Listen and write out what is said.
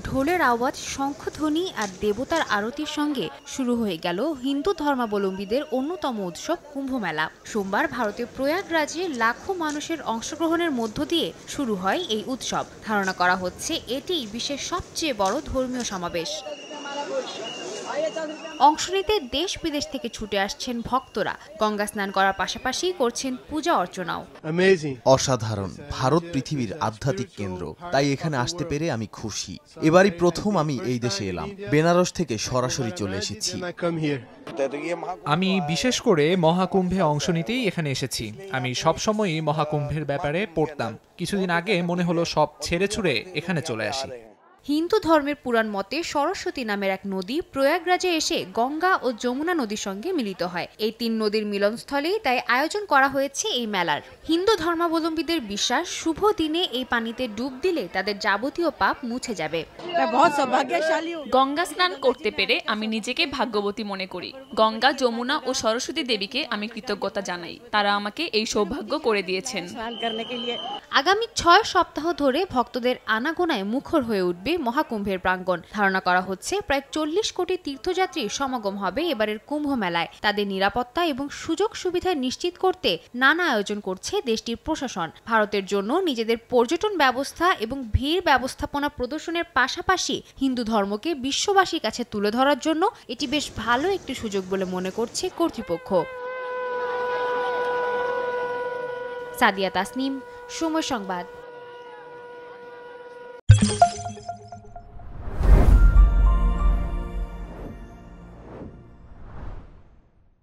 ঢোলের আওয়াজ, শঙ্খধ্বনি আর দেবতার আরতির সঙ্গে শুরু হয়ে গেল হিন্দু ধর্মাবলম্বীদের অন্যতম উৎসব কুম্ভমেলা। সোমবার ভারতের প্রয়াগরাজে লাখো মানুষের অংশগ্রহণের মধ্য দিয়ে শুরু হয় এই উৎসব। ধারণা করা হচ্ছে এটি বিশ্বের সবচেয়ে বড় ধর্মীয় সমাবেশ। অংশ নিতে দেশ বিদেশ থেকে ছুটে আসছেন ভক্তরা। গঙ্গা স্নান করার পাশাপাশি করছেন পূজা অর্চনাও। অসাধারণ। ভারত পৃথিবীর আধ্যাত্মিক কেন্দ্র, তাই এখানে আসতে পেরে আমি খুশি। এবারই প্রথম আমি এই দেশে এলাম। বেনারস থেকে সরাসরি চলে এসেছি। আমি বিশেষ করে মহাকুম্ভে অংশ নিতেই এখানে এসেছি। আমি সবসময়ই মহাকুম্ভের ব্যাপারে পড়তাম। কিছুদিন আগে মনে হলো সব ছেড়ে ছুড়ে এখানে চলে আসি। হিন্দু ধর্মের পুরাণ মতে সরস্বতী নামের এক নদী প্রয়াগরাজে এসে গঙ্গা ও যমুনা নদীর সঙ্গে মিলিত হয়। এই তিন নদীর মিলনস্থলেই তাই আয়োজন করা হয়েছে এই মেলার। হিন্দু ধর্মাবলম্বীদের বিশ্বাস, শুভ দিনে এই পানিতে ডুব দিলে তাদের যাবতীয় পাপ মুছে যাবে। গঙ্গা স্নান করতে পেরে আমি নিজেকে ভাগ্যবতী মনে করি। গঙ্গা, যমুনা ও সরস্বতী দেবীকে আমি কৃতজ্ঞতা জানাই। তারা আমাকে এই সৌভাগ্য করে দিয়েছেন। আগামী 6 সপ্তাহ ধরে ভক্তদের আনাগোনায় মুখর হয়ে উঠবে মহাকুম্ভের প্রাঙ্গণ। ধারণা করা হচ্ছে প্রায় 40 কোটি তীর্থযাত্রীর সমাগম হবে এবারের কুম্ভ মেলায়। তাদের নিরাপত্তা এবং সুযোগ সুবিধা নিশ্চিত করতে নানা আয়োজন করছে দেশটির প্রশাসন। ভারতের জন্য নিজেদের পর্যটন ব্যবস্থা এবং ভিড় ব্যবস্থাপনা প্রদর্শনের পাশাপাশি হিন্দু ধর্মকে বিশ্ববাসীর কাছে তুলে ধরার জন্য এটি বেশ ভালো একটি সুযোগ বলে মনে করছে কর্তৃপক্ষ। সাদিয়া তাসনিম, সময় সংবাদ।